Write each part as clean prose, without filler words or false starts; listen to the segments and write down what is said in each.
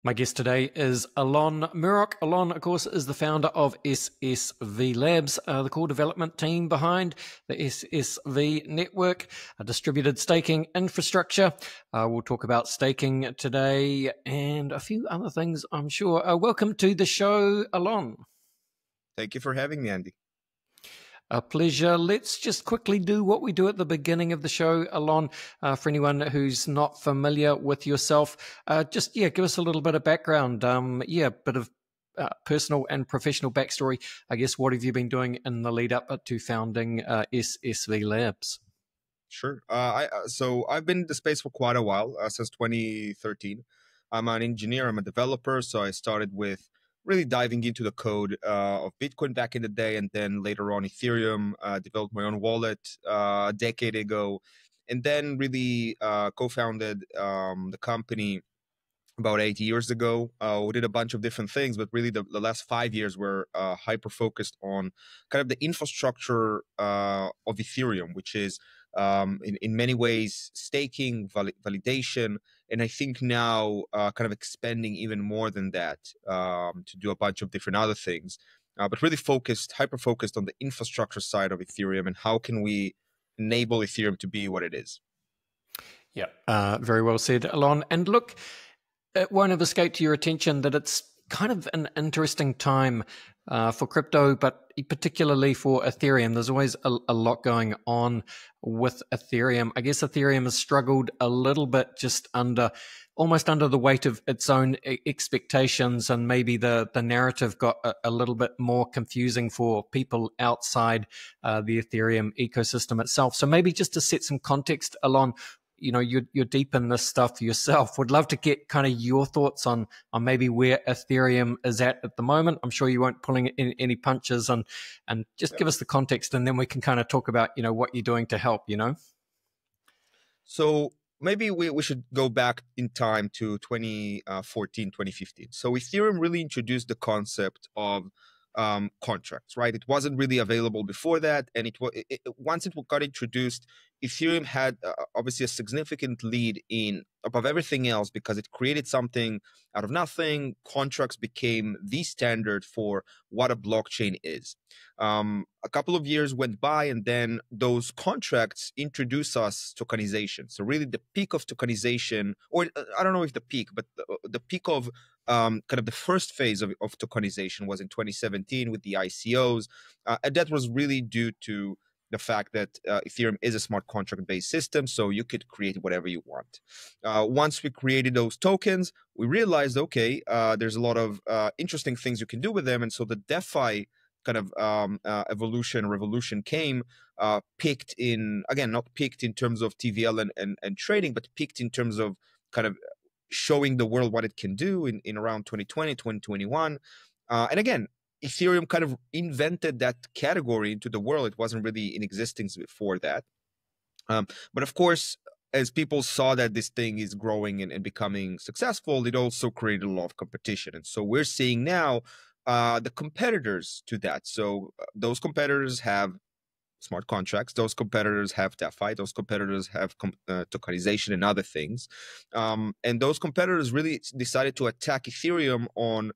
My guest today is Alon Murock. Alon, of course, is the founder of SSV Labs, the core development team behind the SSV Network, a distributed staking infrastructure. We'll talk about staking today and a few other things, I'm sure. Welcome to the show, Alon. Thank you for having me, Andy. A pleasure. Let's just quickly do what we do at the beginning of the show, Alon. For anyone who's not familiar with yourself, give us a little bit of background. A bit of personal and professional backstory. I guess, what have you been doing in the lead up to founding SSV Labs? Sure. So I've been in the space for quite a while, since 2013. I'm an engineer. I'm a developer. So I started with really diving into the code of Bitcoin back in the day, and then later on Ethereum. Developed my own wallet a decade ago, and then really co-founded the company about 8 years ago. We did a bunch of different things, but really the last 5 years were hyper-focused on kind of the infrastructure of Ethereum, which is in many ways staking, validation, and I think now kind of expanding even more than that to do a bunch of different other things. But really hyper-focused on the infrastructure side of Ethereum and how can we enable Ethereum to be what it is. Yeah, very well said, Alon. And look, it won't have escaped your attention that it's kind of an interesting time for crypto, but particularly for Ethereum. There's always a lot going on with Ethereum. I guess Ethereum has struggled a little bit, just almost under the weight of its own expectations, and maybe the narrative got a little bit more confusing for people outside the Ethereum ecosystem itself. So maybe just to set some context, Alon, you're deep in this stuff yourself. Would love to get kind of your thoughts on maybe where Ethereum is at the moment. I'm sure you won't pulling in any punches, and just give us the context, and then we can kind of talk about what you're doing to help. So maybe we should go back in time to 2014, 2015. So Ethereum really introduced the concept of contracts, right? It wasn't really available before that, and once it got introduced, Ethereum had obviously a significant lead in above everything else because it created something out of nothing. Contracts became the standard for what a blockchain is. A couple of years went by, and then those contracts introduced us tokenization. So really the peak of tokenization, or I don't know if the peak, but the peak of kind of the first phase of tokenization was in 2017 with the ICOs. And that was really due to the fact that Ethereum is a smart contract-based system, so you could create whatever you want. Once we created those tokens, we realized, okay, there's a lot of interesting things you can do with them, and so the DeFi kind of revolution came, peaked in, again, not peaked in terms of TVL and trading, but peaked in terms of kind of showing the world what it can do in around 2020, 2021. And again, Ethereum kind of invented that category into the world. It wasn't really in existence before that. But of course, as people saw that this thing is growing and becoming successful, it also created a lot of competition. And so we're seeing now the competitors to that. So those competitors have smart contracts. Those competitors have DeFi. Those competitors have tokenization and other things. And those competitors really decided to attack Ethereum on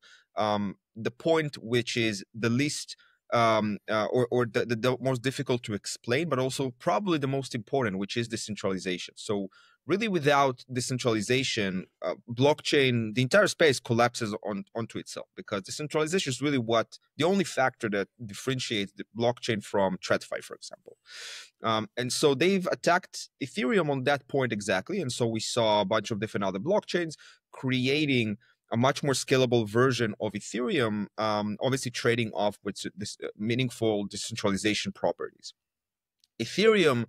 the point which is the least or the most difficult to explain, but also probably the most important, which is decentralization. So really without decentralization, blockchain, the entire space collapses onto itself, because decentralization is really the only factor that differentiates the blockchain from TradFi, for example. And so they've attacked Ethereum on that point exactly. And so we saw a bunch of different other blockchains creating a much more scalable version of Ethereum, obviously trading off with this meaningful decentralization properties. Ethereum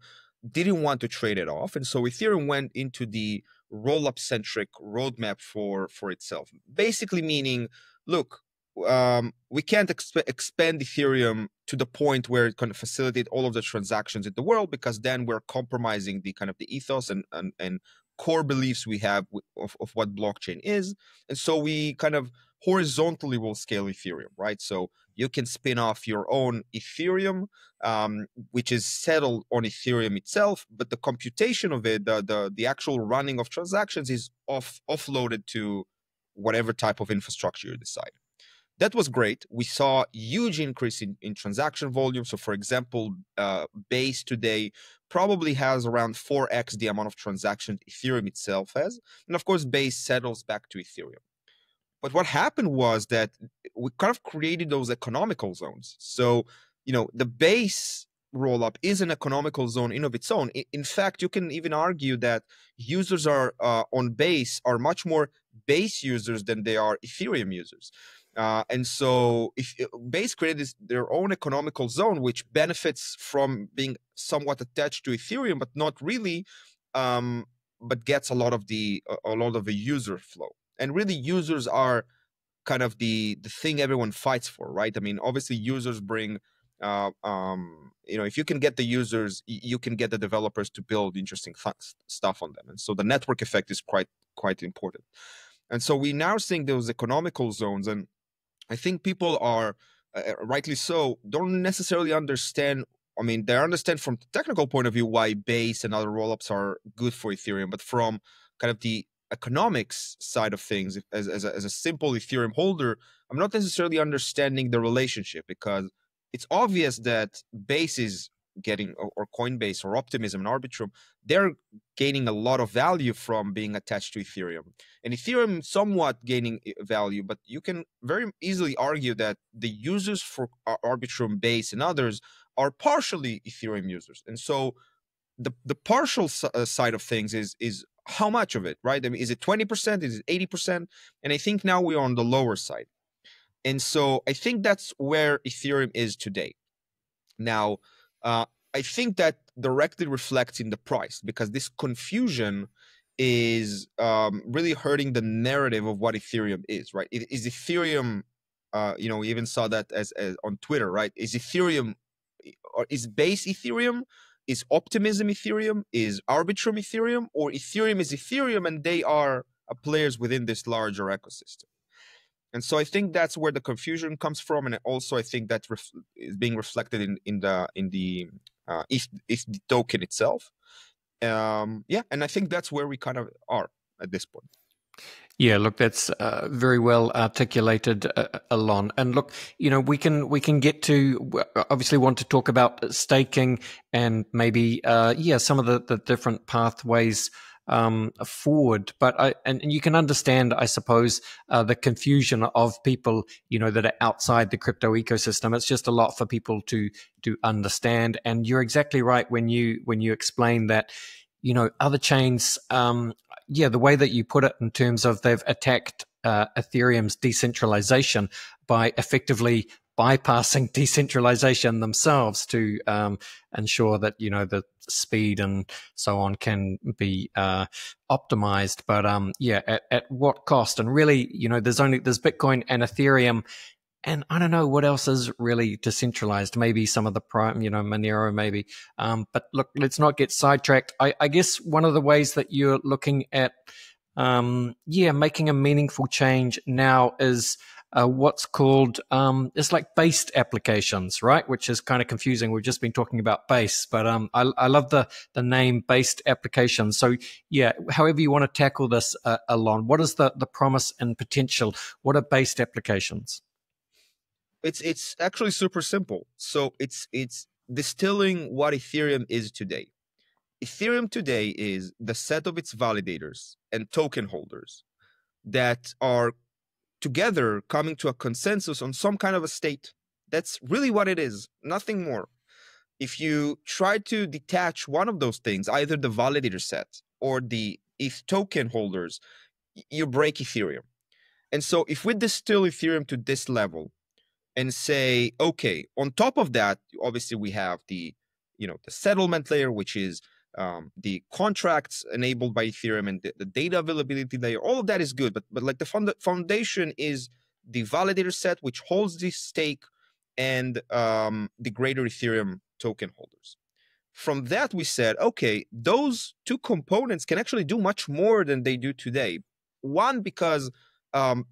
didn't want to trade it off, and so Ethereum went into the roll-up centric roadmap for itself, basically meaning, look, we can't expand Ethereum to the point where it can facilitate all of the transactions in the world, because then we're compromising the kind of the ethos and core beliefs we have of what blockchain is. And so we kind of horizontally will scale Ethereum, right? So you can spin off your own Ethereum, which is settled on Ethereum itself, but the computation of it, the actual running of transactions is offloaded to whatever type of infrastructure you decide. That was great. We saw a huge increase in transaction volume. So for example, Base today probably has around 4x the amount of transactions Ethereum itself has. And of course, Base settles back to Ethereum. But what happened was that we kind of created those economical zones. So, the Base rollup is an economical zone in of its own. In fact, you can even argue that users are on Base are much more Base users than they are Ethereum users. And so if Base created their own economical zone, which benefits from being somewhat attached to Ethereum, but not really, but gets a lot of the user flow. And really, users are kind of the thing everyone fights for, right? I mean, obviously, users bring, if you can get the users, you can get the developers to build interesting stuff on them. And so the network effect is quite important. And so we're now seeing those economical zones, and I think people are, rightly so, don't necessarily understand. I mean, they understand from the technical point of view why Base and other rollups are good for Ethereum, but from kind of the economics side of things, as a simple Ethereum holder, I'm not necessarily understanding the relationship, because it's obvious that Base is getting, or Coinbase or Optimism and Arbitrum, they're gaining a lot of value from being attached to Ethereum. And Ethereum somewhat gaining value, but you can very easily argue that the users for Arbitrum, Base, and others are partially Ethereum users. And so the partial side of things is how much of it, right? I mean, is it 20%? Is it 80%? And I think now we're on the lower side. And so I think that's where Ethereum is today. Now, I think that directly reflects in the price, because this confusion is really hurting the narrative of what Ethereum is, right? Is Ethereum, we even saw that as on Twitter, right? Is Ethereum, or is Base Ethereum? Is Optimism Ethereum? Is Arbitrum Ethereum? Or Ethereum is Ethereum and they are players within this larger ecosystem? And so I think that's where the confusion comes from, and also I think that is being reflected in the ETH token itself. And I think that's where we kind of are at this point. Yeah, look, that's very well articulated, Alon. And look, we can get to, obviously want to talk about staking and maybe, some of the different pathways forward. But and you can understand, I suppose, the confusion of people, that are outside the crypto ecosystem. It's just a lot for people to understand. And you're exactly right when you explain that, other chains, the way that you put it in terms of they've attacked Ethereum's decentralization by effectively bypassing decentralization themselves to ensure that, the speed and so on can be optimized. But at what cost? And really, there's Bitcoin and Ethereum. And I don't know what else is really decentralized. Maybe some of the Prime, Monero, maybe. But look, let's not get sidetracked. I guess one of the ways that you're looking at, making a meaningful change now is what's called, it's like based applications, right? Which is kind of confusing. We've just been talking about base, but I love the name based applications. So however you want to tackle this, Alon, what is the promise and potential? What are based applications? It's actually super simple. So it's distilling what Ethereum is today. Ethereum today is the set of its validators and token holders that are together coming to a consensus on some kind of a state. That's really what it is, nothing more. If you try to detach one of those things, either the validator set or the ETH token holders, you break Ethereum. And so if we distill Ethereum to this level, and say, okay, on top of that, obviously we have the settlement layer, which is the contracts enabled by Ethereum and the data availability layer. All of that is good, but like the foundation is the validator set, which holds the stake, and the greater Ethereum token holders. From that, we said, okay, those two components can actually do much more than they do today. One, because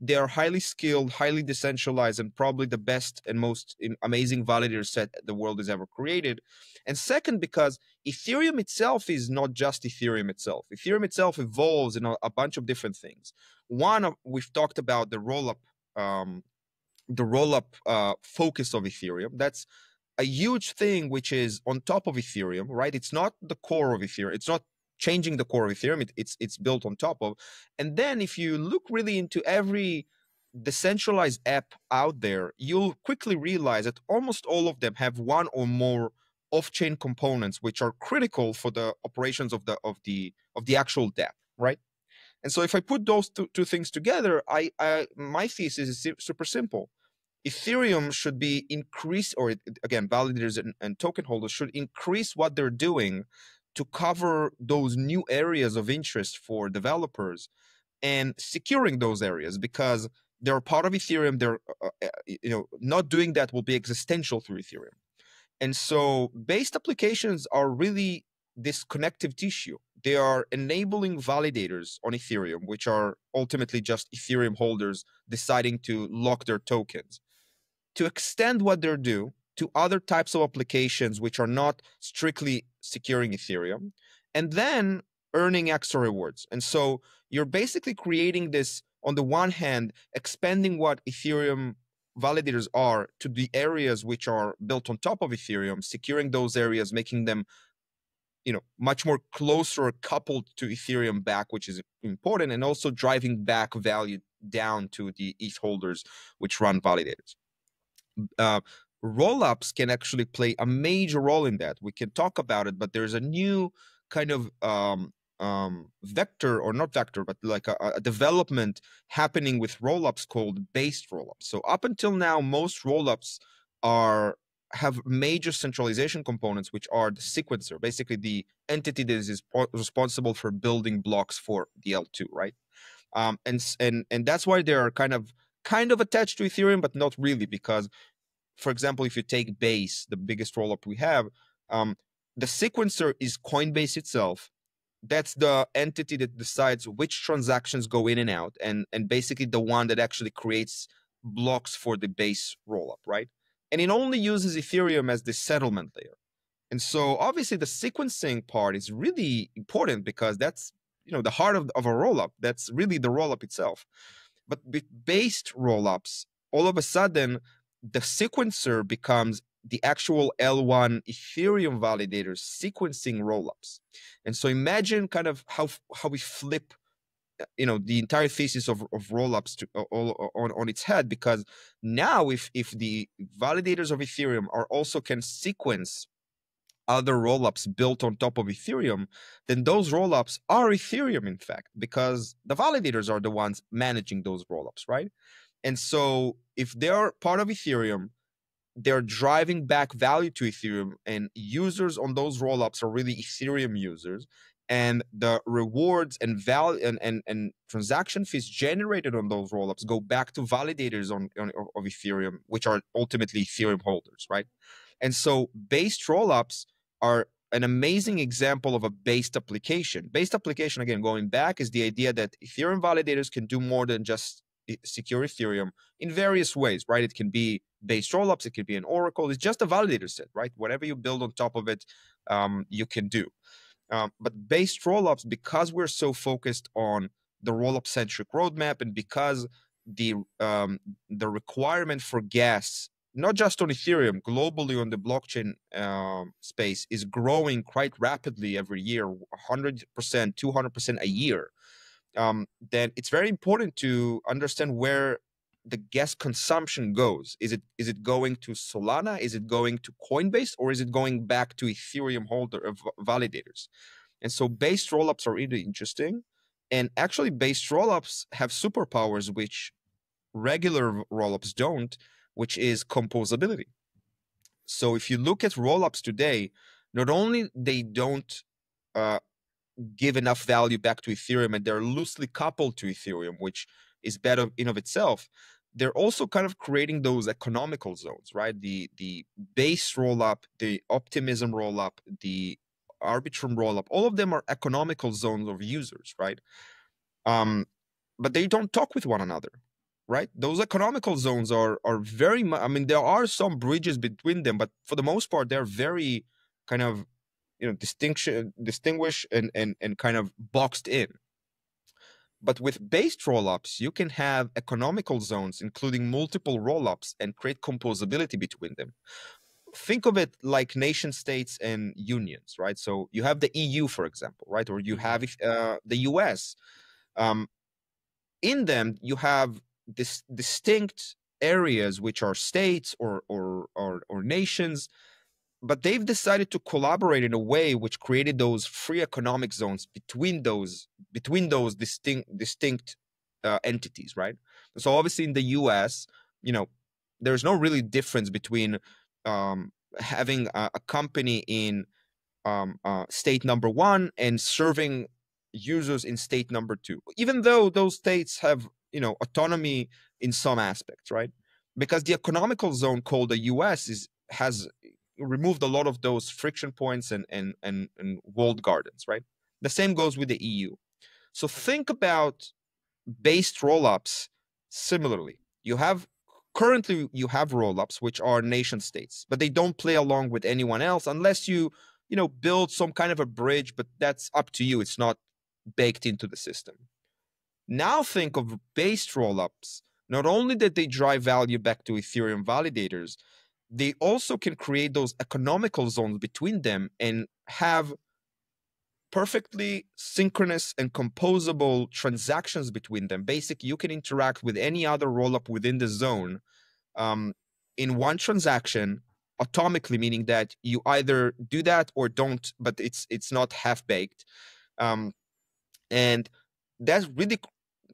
they are highly skilled, highly decentralized, and probably the best and most amazing validator set the world has ever created. And second, because Ethereum itself is not just Ethereum itself. Ethereum itself evolves in a bunch of different things. One, we've talked about the rollup, focus of Ethereum. That's a huge thing, which is on top of Ethereum, right? It's not the core of Ethereum. It's not changing the core of Ethereum. It's built on top of. And then if you look really into every decentralized app out there, you'll quickly realize that almost all of them have one or more off-chain components which are critical for the operations of the actual dApp, right? And so if I put those two things together, my thesis is super simple. Ethereum should be increased, or again, validators and token holders should increase what they're doing to cover those new areas of interest for developers and securing those areas, because they're part of Ethereum. They're not doing that will be existential through Ethereum. And so based applications are really this connective tissue. They are enabling validators on Ethereum, which are ultimately just Ethereum holders deciding to lock their tokens, to extend what they do to other types of applications which are not strictly securing Ethereum, and then earning extra rewards. And so you're basically creating this, on the one hand, expanding what Ethereum validators are to the areas which are built on top of Ethereum, securing those areas, making them much more closer coupled to Ethereum back, which is important, and also driving back value down to the ETH holders which run validators. Rollups can actually play a major role in that. We can talk about it, but there's a new kind of vector, or not vector, but like a development happening with rollups called based rollups. So up until now, most rollups have major centralization components, which are the sequencer, basically the entity that is responsible for building blocks for the L2, right? And that's why they are kind of attached to Ethereum, but not really, because, for example, if you take Base, the biggest rollup we have, the sequencer is Coinbase itself. That's the entity that decides which transactions go in and out, and basically the one that actually creates blocks for the Base rollup, right? And it only uses Ethereum as the settlement layer. And so obviously the sequencing part is really important, because that's the heart of a rollup. That's really the rollup itself. But with based rollups, all of a sudden, the sequencer becomes the actual L1 Ethereum validator sequencing rollups. And so imagine kind of how we flip the entire thesis of rollups to on its head, because now if the validators of Ethereum also can sequence other rollups built on top of Ethereum, then those rollups are Ethereum, in fact, because the validators are the ones managing those rollups, right? And so if they're part of Ethereum, they're driving back value to Ethereum, and users on those rollups are really Ethereum users. And the rewards and value and transaction fees generated on those rollups go back to validators of Ethereum, which are ultimately Ethereum holders, right? And so based rollups are an amazing example of a based application. Based application, again, going back, is the idea that Ethereum validators can do more than just secure Ethereum in various ways, right? It can be based rollups, it can be an oracle. It's just a validator set, right? Whatever you build on top of it, you can do. But based rollups, because we're so focused on the rollup-centric roadmap, and because the requirement for gas, not just on Ethereum, globally on the blockchain space, is growing quite rapidly every year, 100%, 200% a year, then it's very important to understand where the gas consumption goes. Is it going to Solana? Is it going to Coinbase? Or is it going back to Ethereum validators? And so based rollups are really interesting. And actually based rollups have superpowers which regular rollups don't, which is composability. So if you look at rollups today, not only they don't give enough value back to Ethereum, and they're loosely coupled to Ethereum, which is better in of itself, they're also kind of creating those economical zones, right? The base rollup, the optimism rollup, the Arbitrum rollup, all of them are economical zones of users, right? but they don't talk with one another, right? Those economical zones are very I mean, there are some bridges between them, but for the most part they're very kind of, you know, distinguished and kind of boxed in. But with based rollups, you can have economical zones including multiple rollups and create composability between them. Think of it like nation states and unions, right? So you have the EU, for example, right? Or you have the US. Um, in them, you have this distinct areas which are states or nations, but they've decided to collaborate in a way which created those free economic zones between those distinct entities, right? So obviously in the US, you know, there's no really difference between having a company in state number one and serving users in state number two, even though those states have, you know, autonomy in some aspects, right? Because the economical zone called the US has removed a lot of those friction points and walled gardens, right? The same goes with the EU. So think about based rollups similarly. Currently you have rollups which are nation states, but they don't play along with anyone else unless you know, build some kind of a bridge, but that's up to you. It's not baked into the system. Now think of based rollups. Not only that they drive value back to Ethereum validators, they also can create those economical zones between them and have perfectly synchronous and composable transactions between them. Basically, you can interact with any other rollup within the zone in one transaction atomically, meaning that you either do that or don't, but it's not half-baked. And that really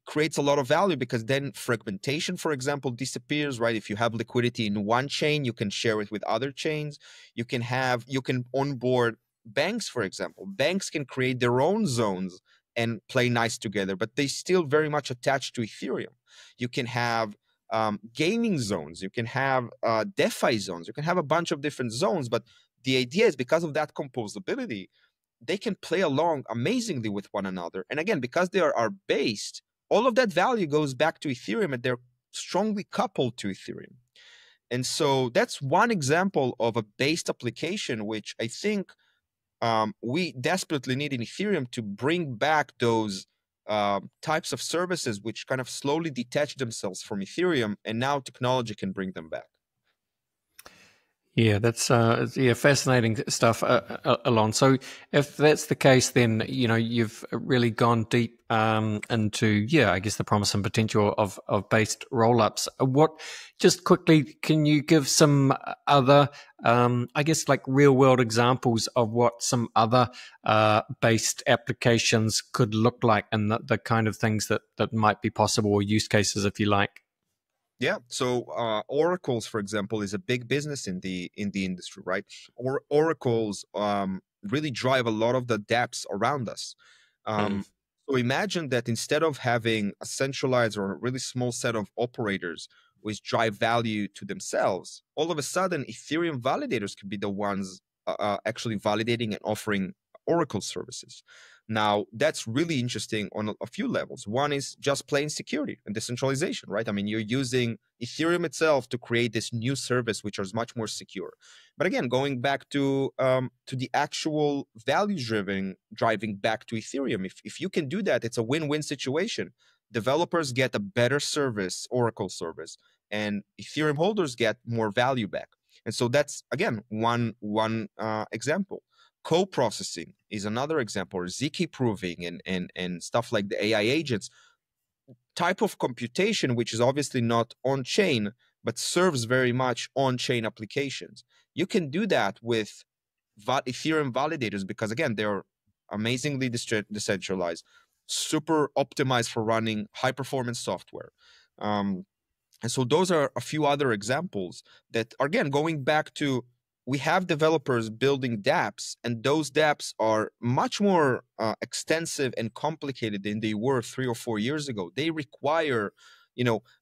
creates a lot of value because then fragmentation, for example, disappears, right? If you have liquidity in one chain, you can share it with other chains. You can onboard banks, for example. Banks can create their own zones and play nice together, but they still very much attached to Ethereum. You can have gaming zones. You can have DeFi zones. You can have a bunch of different zones, but the idea is because of that composability, they can play along amazingly with one another. And again, because they are based, all of that value goes back to Ethereum and they're strongly coupled to Ethereum. And so that's one example of a based application, which I think we desperately need in Ethereum to bring back those types of services which kind of slowly detach themselves from Ethereum, and now technology can bring them back. Yeah, that's fascinating stuff, Alon. So, if that's the case, then you've really gone deep into I guess the promise and potential of based rollups. Just quickly, can you give some other I guess like real world examples of what some other based applications could look like, and the kind of things that might be possible, or use cases, if you like? Yeah. So oracles, for example, is a big business in the industry, right? Oracles really drive a lot of the dApps around us. So imagine that instead of having a centralized or a really small set of operators which drive value to themselves, all of a sudden Ethereum validators can be the ones actually validating and offering Oracle services. Now, that's really interesting on a few levels. One is just plain security and decentralization, right? I mean, you're using Ethereum itself to create this new service, which is much more secure. But again, going back to the actual value driving back to Ethereum, if you can do that, it's a win-win situation. Developers get a better service, Oracle service, and Ethereum holders get more value back. And so that's, again, one example. Co-processing is another example, or ZK proving and stuff like the AI agents, type of computation, which is obviously not on-chain, but serves very much on-chain applications. You can do that with Ethereum validators because, again, they're amazingly decentralized, super optimized for running high-performance software. And so those are a few other examples that, again, going back to, we have developers building dApps, and those dApps are much more extensive and complicated than they were 3 or 4 years ago. They require,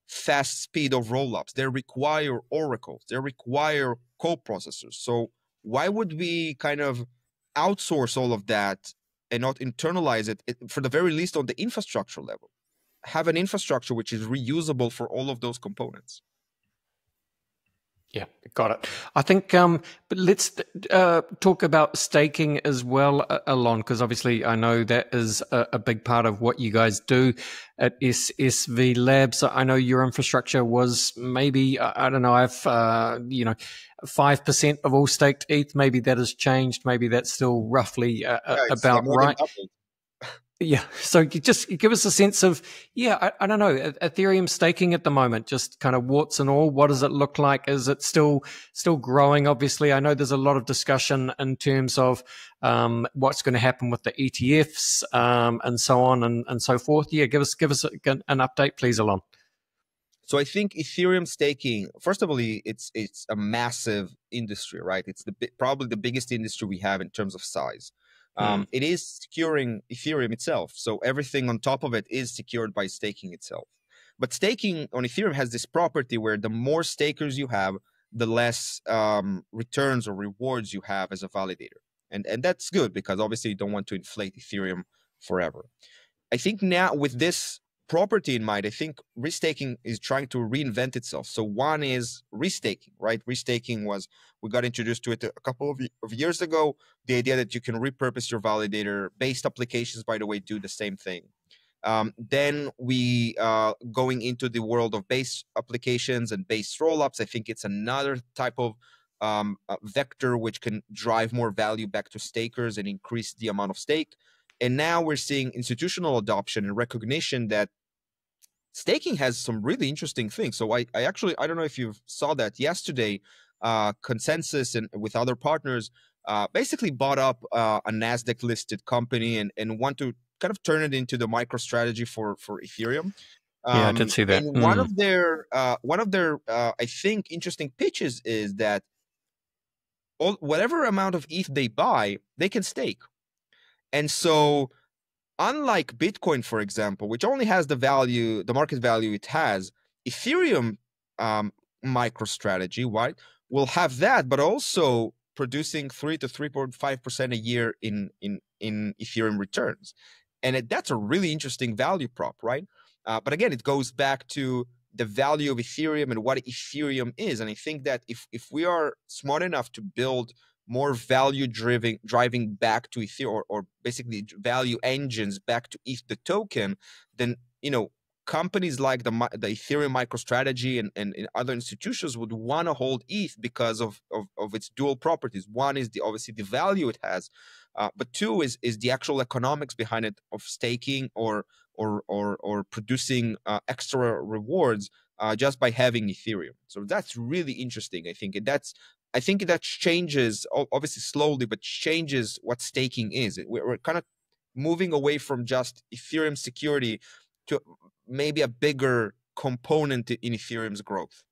fast speed of rollups. They require oracles. They require co-processors. So why would we kind of outsource all of that and not internalize it, for the very least on the infrastructure level? have an infrastructure which is reusable for all of those components. Yeah, got it. I think, but let's talk about staking as well, Alon, because obviously I know that is a big part of what you guys do at SSV Labs. I know your infrastructure was maybe, I don't know, 5% of all staked ETH. Maybe that has changed. Maybe that's still roughly about More than right. doubled. Yeah. So just give us a sense of, I don't know, Ethereum staking at the moment, just kind of warts and all. What does it look like? Is it still growing? Obviously, I know there's a lot of discussion in terms of what's going to happen with the ETFs and so on and so forth. Yeah, give us an update, please, Alon. So I think Ethereum staking, first of all, it's a massive industry, right? It's probably the biggest industry we have in terms of size. It is securing Ethereum itself. So everything on top of it is secured by staking itself. But staking on Ethereum has this property where the more stakers you have, the less returns or rewards you have as a validator. And that's good because obviously you don't want to inflate Ethereum forever. I think now with this property in mind, I think restaking is trying to reinvent itself. So one is restaking, right? Restaking was, we got introduced to it a couple of years ago. The idea that you can repurpose your validator. Based applications, by the way, do the same thing. Then we going into the world of base applications and base rollups. I think it's another type of vector which can drive more value back to stakers and increase the amount of stake. And now we're seeing institutional adoption and recognition that staking has some really interesting things. So I don't know if you saw that yesterday, Consensus and with other partners basically bought up a NASDAQ listed company and want to kind of turn it into the micro strategy for Ethereum. Yeah, I did see that. And one of their I think interesting pitches is that whatever amount of ETH they buy, they can stake. And so unlike Bitcoin, for example, which only has the market value it has, Ethereum MicroStrategy, right, will have that, but also producing 3 to 3.5% a year in Ethereum returns. And that's a really interesting value prop, right? But again, it goes back to the value of Ethereum and what Ethereum is. And I think that if we are smart enough to build more value driving back to Ethereum or basically value engines back to ETH the token, then companies like the Ethereum MicroStrategy and other institutions would want to hold ETH because of its dual properties. One is obviously the value it has, but two is the actual economics behind it of staking or producing extra rewards just by having Ethereum. So that's really interesting. I think that changes, obviously slowly, but changes what staking is. We're kind of moving away from just Ethereum security to maybe a bigger component in Ethereum's growth.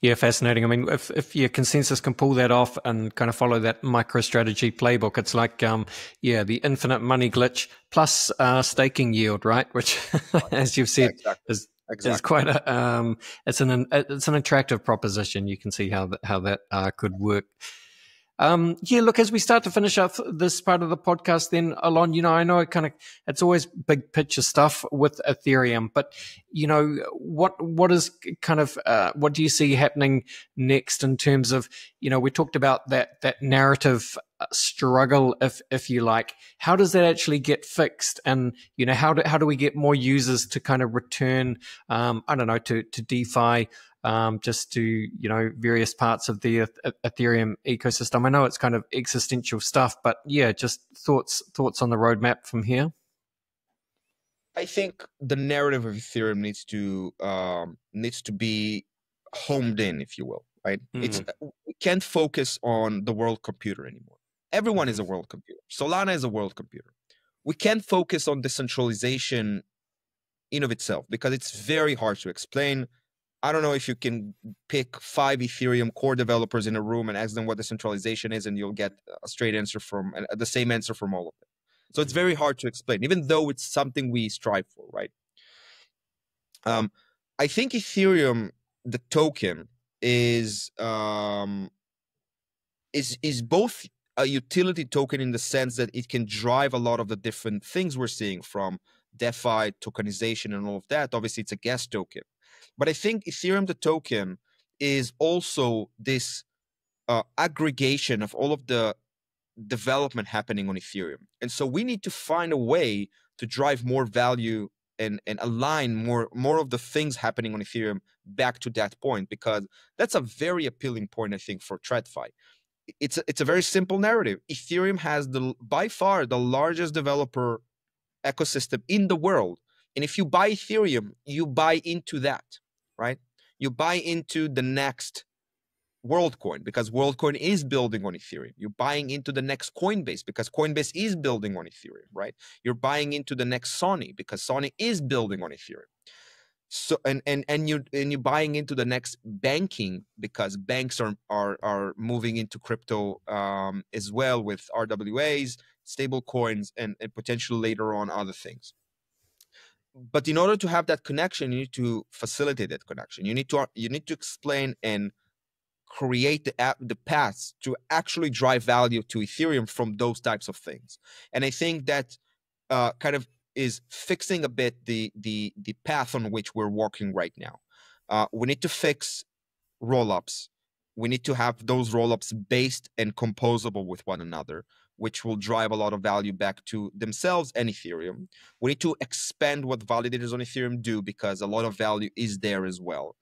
Yeah, fascinating. I mean, if your Consensus can pull that off and kind of follow that MicroStrategy playbook, it's like, the infinite money glitch plus staking yield, right? Which, as you've said, is quite a it's an attractive proposition. You can see how that could work. Look, as we start to finish up this part of the podcast, then Alon, I know it's always big picture stuff with Ethereum, but what is what do you see happening next in terms of, we talked about that narrative struggle, if you like. How does that actually get fixed? And, how do we get more users to kind of return, to DeFi, just to various parts of the Ethereum ecosystem? I know it's kind of existential stuff, but just thoughts on the roadmap from here. I think the narrative of Ethereum needs to be homed in, if you will, right? We can't focus on the world computer anymore. Everyone is a world computer. Solana is a world computer. We can't focus on decentralization in of itself because it's very hard to explain. I don't know if you can pick 5 Ethereum core developers in a room and ask them what decentralization is, and you'll get a straight answer the same answer from all of them. So it's very hard to explain, even though it's something we strive for, right? I think Ethereum, the token, is both a utility token in the sense that it can drive a lot of the different things we're seeing, from DeFi, tokenization, and all of that. Obviously, it's a gas token. But I think Ethereum, the token, is also this aggregation of all of the development happening on Ethereum. And so we need to find a way to drive more value and align more of the things happening on Ethereum back to that point, because that's a very appealing point, I think, for TradFi. It's a very simple narrative. Ethereum has by far the largest developer ecosystem in the world. And if you buy Ethereum, you buy into that, right? You buy into the next WorldCoin because WorldCoin is building on Ethereum. You're buying into the next Coinbase because Coinbase is building on Ethereum, right? You're buying into the next Sony because Sony is building on Ethereum. So and you're buying into the next banking because banks are moving into crypto as well with RWAs, stable coins, and potentially later on other things. But in order to have that connection, you need to facilitate that connection. You need to explain and create the paths to actually drive value to Ethereum from those types of things. And I think that kind of is fixing a bit the path on which we're walking right now. We need to fix rollups. We need to have those rollups based and composable with one another, which will drive a lot of value back to themselves and Ethereum. We need to expand what validators on Ethereum do because a lot of value is there as well.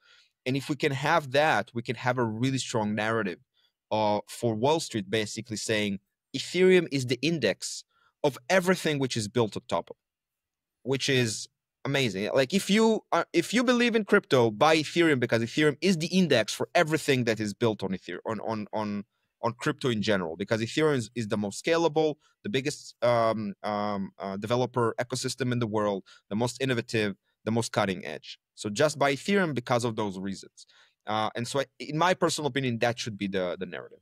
And if we can have that, we can have a really strong narrative for Wall Street, basically saying Ethereum is the index of everything which is built on top of, which is amazing. Like if you believe in crypto, buy Ethereum because Ethereum is the index for everything that is built on Ethereum, on crypto in general, because Ethereum is the most scalable, the biggest developer ecosystem in the world, the most innovative, the most cutting edge. So just buy Ethereum because of those reasons. And so in my personal opinion, that should be the narrative.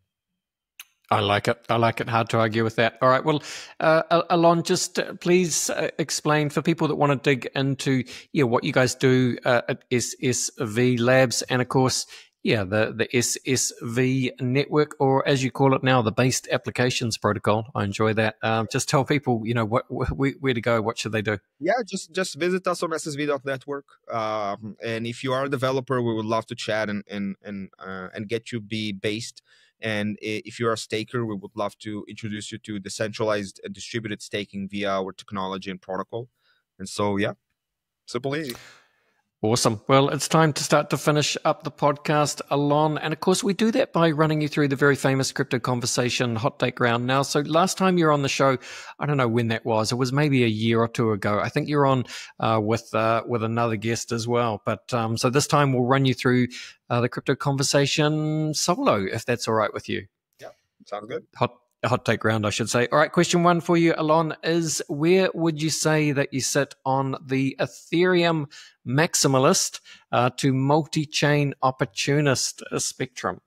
I like it. I like it. Hard to argue with that. All right. Well, Alon, just please explain for people that want to dig into what you guys do at SSV Labs, and of course, the SSV network, or as you call it now, the Based Applications Protocol. I enjoy that. Just tell people, where to go. What should they do? Yeah, just visit us on ssv.network. And if you are a developer, we would love to chat and get you be based. And if you're a staker, we would love to introduce you to decentralized and distributed staking via our technology and protocol. And so, yeah, simple, easy. Awesome. Well, it's time to start to finish up the podcast, Alon. And of course, we do that by running you through the very famous crypto conversation hot take round now. So last time you were on the show, I don't know when that was. It was maybe a year or two ago. I think you're on with another guest as well. But so this time we'll run you through the crypto conversation solo, if that's all right with you. Yeah, sounds good. Hot take round, I should say. All right, question one for you, Alon, is where would you say that you sit on the Ethereum maximalist to multi-chain opportunist spectrum?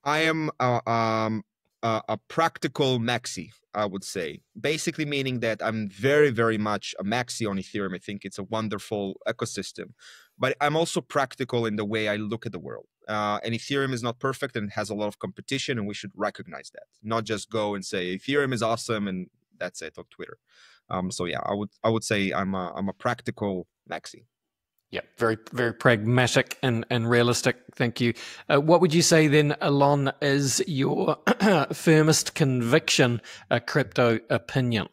I am a practical maxi, I would say. Basically meaning that I'm very, very much a maxi on Ethereum. I think it's a wonderful ecosystem. But I'm also practical in the way I look at the world. And Ethereum is not perfect and has a lot of competition, and we should recognize that. Not just go and say Ethereum is awesome and that's it on Twitter. So yeah, I would say I'm a practical maxi. Yeah, very, very pragmatic and realistic. Thank you. What would you say then, Alon, is your firmest conviction crypto opinion?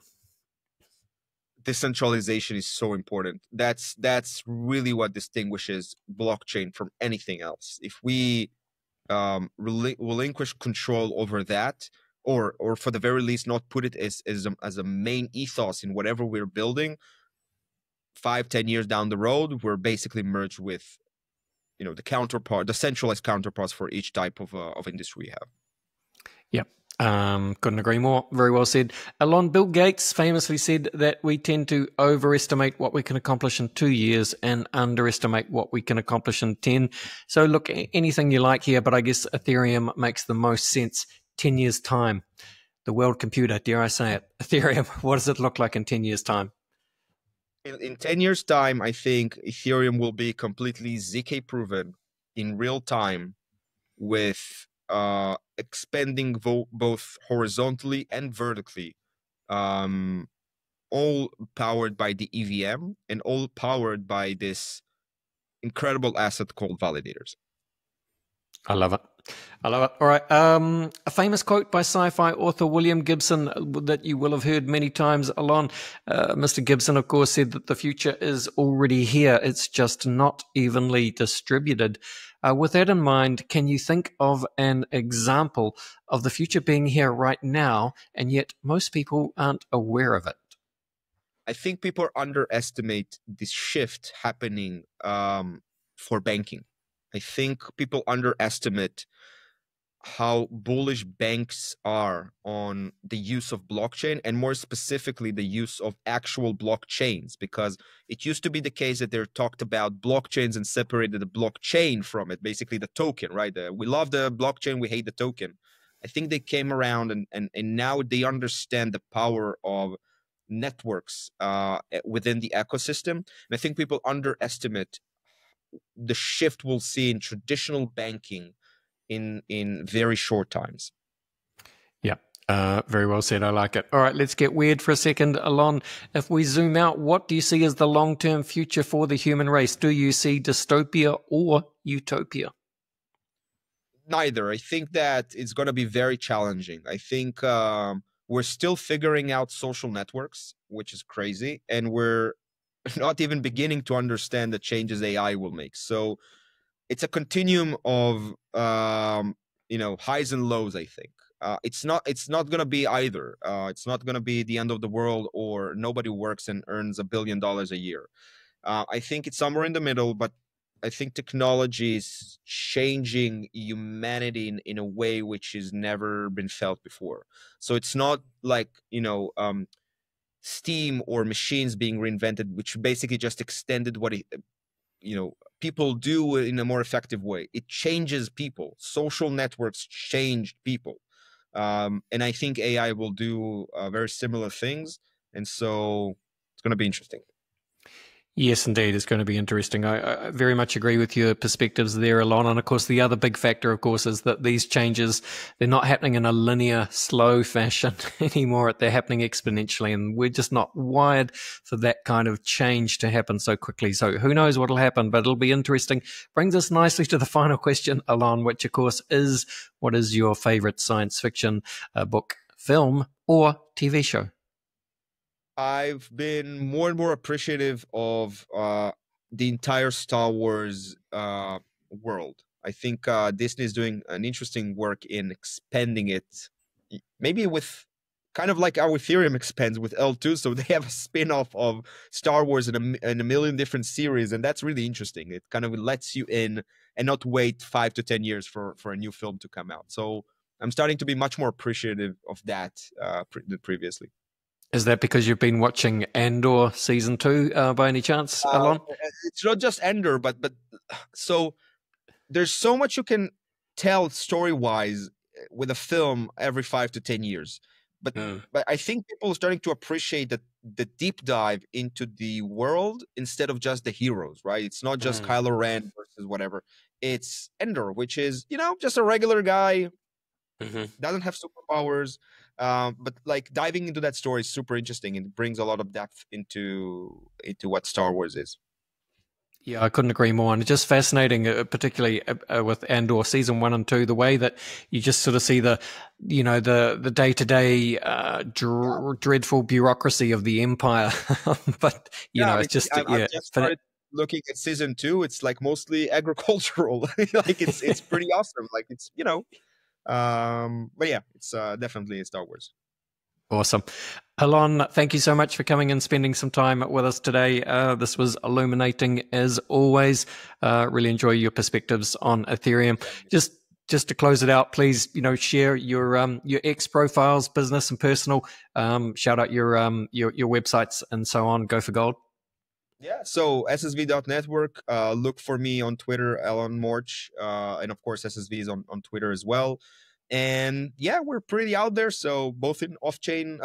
Decentralization is so important. That's really what distinguishes blockchain from anything else. If we relinquish control over that, or for the very least not put it as a main ethos in whatever we're building, 5-10 years down the road, we're basically merged with the centralized counterparts for each type of industry we have. Yep. Couldn't agree more. Very well said. Alon, Bill Gates famously said that we tend to overestimate what we can accomplish in 2 years and underestimate what we can accomplish in 10. So look, anything you like here, but I guess Ethereum makes the most sense. 10 years time, the world computer, dare I say it, Ethereum, what does it look like in 10 years time? In 10 years time, I think Ethereum will be completely ZK proven in real time with expanding both horizontally and vertically all powered by the EVM and all powered by this incredible asset called validators. I love it. I love it. All right. A famous quote by sci-fi author William Gibson that you will have heard many times, Alon. Mr. Gibson, of course, said that the future is already here. It's just not evenly distributed. With that in mind, can you think of an example of the future being here right now, and yet most people aren't aware of it? I think people underestimate this shift happening for banking. I think people underestimate how bullish banks are on the use of blockchain, and more specifically the use of actual blockchains, because it used to be the case that they're talked about blockchains and separated the blockchain from it, basically the token, right? We love the blockchain, we hate the token. I think they came around and now they understand the power of networks within the ecosystem. And I think people underestimate the shift we'll see in traditional banking in very short times. Yeah, very well said. I like it. All right, let's get weird for a second. Alon, if we zoom out, what do you see as the long-term future for the human race? Do you see dystopia or utopia? Neither. I think that it's going to be very challenging. I think we're still figuring out social networks, which is crazy, and we're not even beginning to understand the changes AI will make. So it's a continuum of highs and lows. I think it's not going to be either. It's not going to be the end of the world or nobody works and earns $1 billion a year. I think it's somewhere in the middle, but I think technology is changing humanity in a way which has never been felt before. So it's not like steam or machines being reinvented, which basically just extended what people do in a more effective way. It changes people. Social networks changed people. And I think AI will do very similar things. And so it's going to be interesting. Yes, indeed. It's going to be interesting. I very much agree with your perspectives there, Alon. And of course, the other big factor, of course, is that these changes, they're not happening in a linear, slow fashion anymore. They're happening exponentially. And we're just not wired for that kind of change to happen so quickly. So who knows what will happen, but it'll be interesting. Brings us nicely to the final question, Alon, which, of course, is what is your favorite science fiction book, film, or TV show? I've been more and more appreciative of the entire Star Wars world. I think Disney is doing an interesting work in expanding it, maybe with kind of like how Ethereum expands with L2. So they have a spin-off of Star Wars in a million different series, and that's really interesting. It kind of lets you in and not wait 5 to 10 years for a new film to come out. So I'm starting to be much more appreciative of that than previously. Is that because you've been watching Andor season 2 by any chance, Alon? It's not just Ender, but so there's so much you can tell story-wise with a film every 5 to 10 years. But I think people are starting to appreciate the deep dive into the world instead of just the heroes, right? It's not just Kylo Ren versus whatever. It's Ender, which is, just a regular guy, doesn't have superpowers. But like diving into that story is super interesting and it brings a lot of depth into what Star Wars is. Yeah, I couldn't agree more. And it's just fascinating, particularly with Andor season 1 and 2, the way that you just sort of see the day-to-day dreadful bureaucracy of the Empire. But it's just I've just started looking at season 2. It's like mostly agricultural. Like it's pretty awesome. Like it's but yeah, it's definitely Star Wars. Awesome. Alon, thank you so much for coming and spending some time with us today. This was illuminating as always. Really enjoy your perspectives on Ethereum. Just to close it out, please, share your X profiles, business and personal. Shout out your websites and so on. Go for gold. Yeah, so ssv.network, look for me on Twitter, Alon Muroch, and of course SSV is on Twitter as well. And yeah, we're pretty out there. So both in offline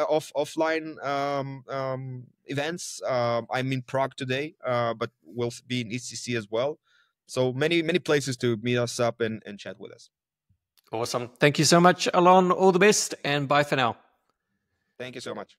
events. I'm in Prague today, but we'll be in ECC as well. So many places to meet us up and chat with us. Awesome. Thank you so much, Alon. All the best and bye for now. Thank you so much.